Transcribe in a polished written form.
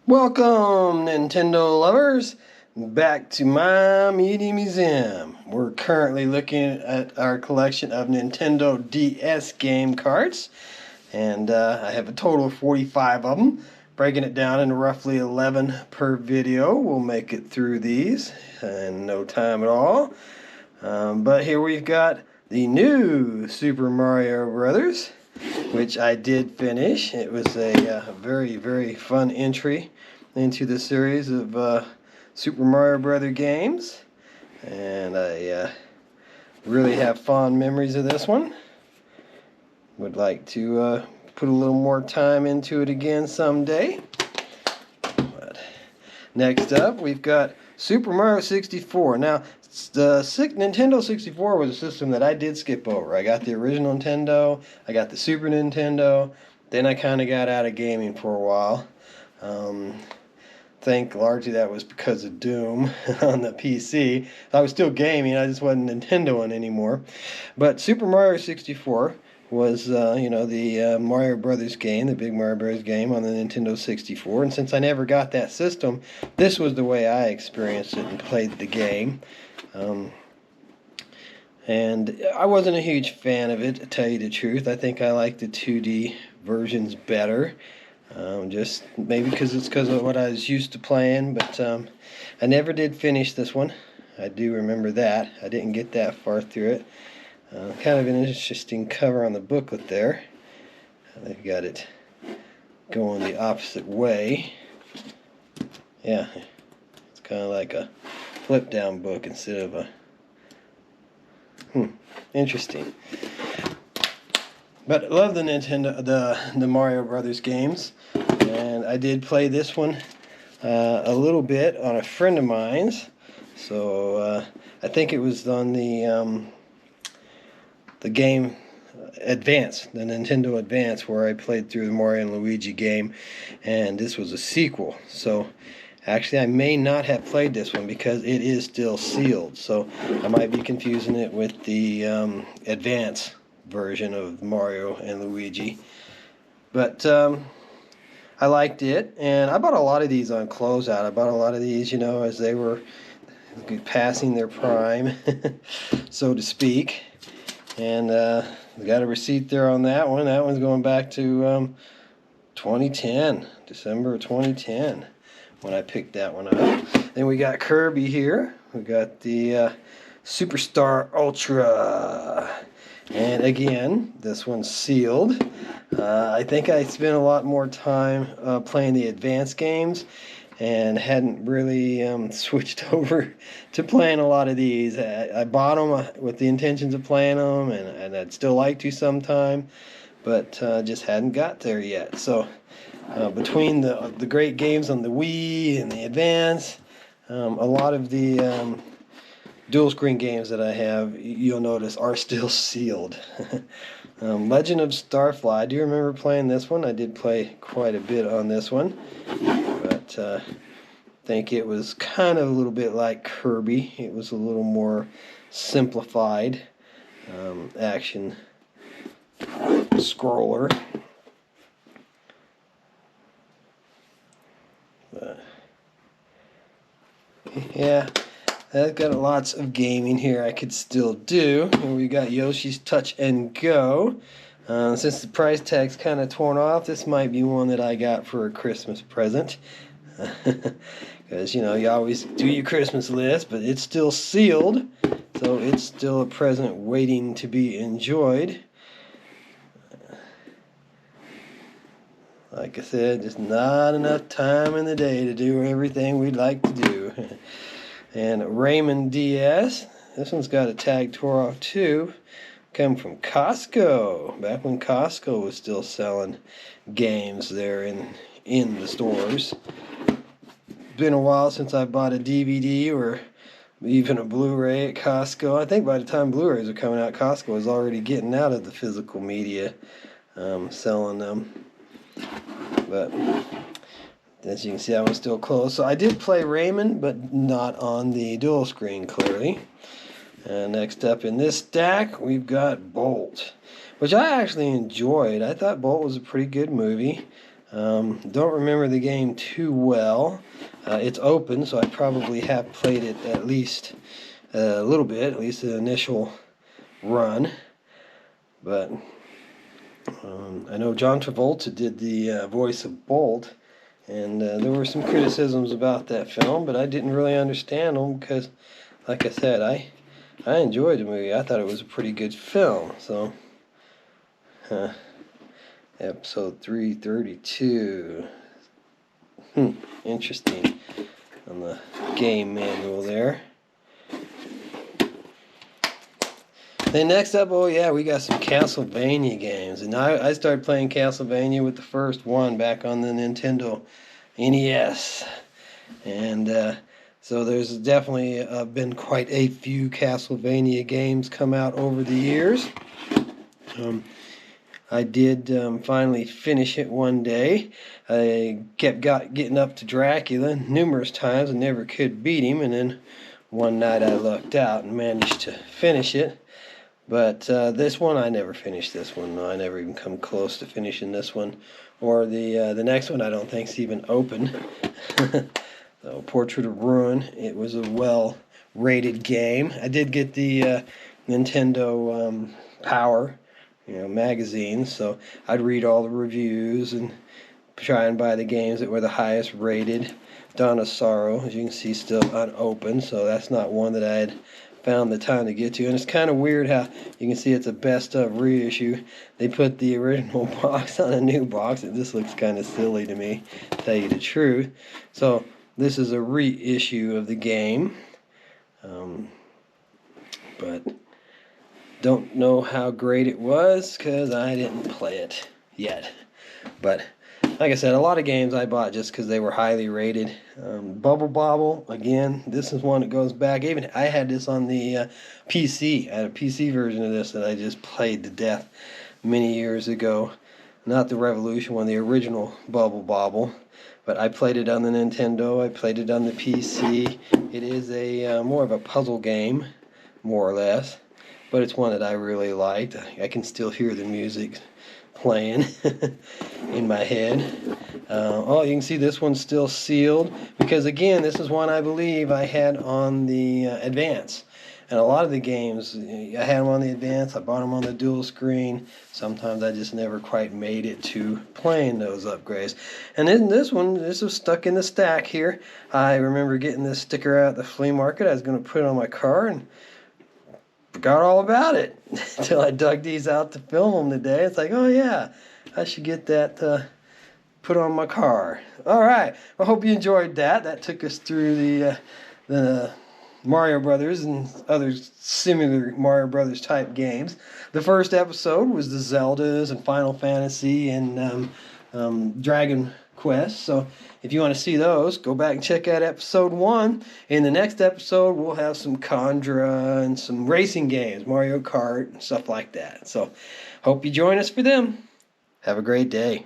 Welcome, Nintendo lovers, back to my media museum. We're currently looking at our collection of Nintendo DS game cards, and I have a total of 45 of them, breaking it down into roughly 11 per video. We'll make it through these in no time at all. But here we've got the new Super Mario Brothers, which I did finish. It was a very, very fun entry into the series of Super Mario Brother games, and I really have fond memories of this one. Would like to put a little more time into it again someday. But next up, we've got Super Mario 64. Now, the Nintendo 64 was a system that I did skip over. I got the original Nintendo, I got the Super Nintendo, then I kind of got out of gaming for a while. Think largely that was because of Doom on the PC. I was still gaming, I just wasn't Nintendoing anymore. But Super Mario 64 was, the Mario Brothers game, the big Mario Brothers game on the Nintendo 64. And since I never got that system, this was the way I experienced it and played the game. And I wasn't a huge fan of it, to tell you the truth. I think I like the 2D versions better. Just maybe because of what I was used to playing, but I never did finish this one. I do remember that. I didn't get that far through it. Kind of an interesting cover on the booklet there. They've got it going the opposite way. Yeah, it's kind of like a flip down book instead of a interesting. But I love the Nintendo, the Mario Brothers games, and I did play this one a little bit on a friend of mine's. So I think it was on the game Advance, the Nintendo Advance, where I played through the Mario and Luigi game, and this was a sequel. So actually, I may not have played this one because it is still sealed. So I might be confusing it with the Advance version of Mario and Luigi. But I liked it, and I bought a lot of these on closeout. I bought a lot of these, as they were passing their prime, so to speak. And got a receipt there on that one. That one's going back to 2010, December of 2010. When I picked that one up. Then we got Kirby here. We got the Superstar Ultra. And again, this one's sealed. I think I spent a lot more time playing the advanced games and hadn't really switched over to playing a lot of these. I bought them with the intentions of playing them, and I'd still like to sometime, but just hadn't got there yet. So between the great games on the Wii and the Advance, a lot of the dual screen games that I have, you'll notice, are still sealed. Legend of Starfly, I do remember playing this one. I did play quite a bit on this one, but I think it was kind of a little bit like Kirby. It was a little more simplified action scroller. Yeah, I've got lots of gaming here I could still do. And we got Yoshi's Touch Go. Since the price tag's kind of torn off, this might be one that I got for a Christmas present. Because, you always do your Christmas list, but it's still sealed. So it's still a present waiting to be enjoyed. Like I said, just not enough time in the day to do everything we'd like to do. And Raymond Diaz, this one's got a tag tore off too. Come from Costco, back when Costco was still selling games there in the stores. Been a while since I bought a DVD or even a Blu-ray at Costco. I think by the time Blu-rays were coming out, Costco was already getting out of the physical media, selling them. But as you can see, I was still close. So I did play Raymond, but not on the dual screen, clearly. And next up in this stack, we've got Bolt, which I actually enjoyed. I thought Bolt was a pretty good movie. Don't remember the game too well. It's open, so I probably have played it at least a little bit, at least the initial run. But I know John Travolta did the voice of Bolt, and there were some criticisms about that film, but I didn't really understand them because, like I said, I enjoyed the movie. I thought it was a pretty good film. So, episode 332. Interesting on the game manual there. Then next up, oh yeah, we got some Castlevania games. And I started playing Castlevania with the first one back on the Nintendo NES. And so there's definitely been quite a few Castlevania games come out over the years. I did finally finish it one day. I kept getting up to Dracula numerous times and never could beat him. And then one night I lucked out and managed to finish it. But this one, I never finished this one. I never even come close to finishing this one. Or the next one I don't think is even open. So, Portrait of Ruin. It was a well-rated game. I did get the Nintendo Power magazine, so I'd read all the reviews and try and buy the games that were the highest rated. Dawn of Sorrow, as you can see, still unopened, so that's not one that I had found the time to get to. And it's kind of weird how you can see it's a best of reissue. They put the original box on a new box. It just looks kind of silly to me, to tell you the truth. So this is a reissue of the game, but don't know how great it was because I didn't play it yet. But like I said, a lot of games I bought just because they were highly rated. Bobble, again, this is one that goes back. Even I had this on the PC. I had a PC version of this that I just played to death many years ago. Not the Revolution one, the original Bobble. But I played it on the Nintendo. I played it on the PC. It is a more of a puzzle game, more or less. But it's one that I really liked. I can still hear the music playing in my head. Oh, you can see this one's still sealed because, again, this is one I believe I had on the Advance. And a lot of the games, I had them on the Advance. I bought them on the dual screen. Sometimes I just never quite made it to playing those upgrades. And then this one, this was stuck in the stack here. I remember getting this sticker out at the flea market. I was going to put it on my car and forgot all about it until I dug these out to film them today. It's like, oh yeah, I should get that put on my car. All right, I hope you enjoyed that. That took us through the Mario Brothers and other similar Mario Brothers type games. The first episode was the Zeldas and Final Fantasy and Dragon Quest. So if you want to see those, go back and check out episode 1. In the next episode, we'll have some Contra and some racing games, Mario Kart and stuff like that. So hope you join us for them. Have a great day.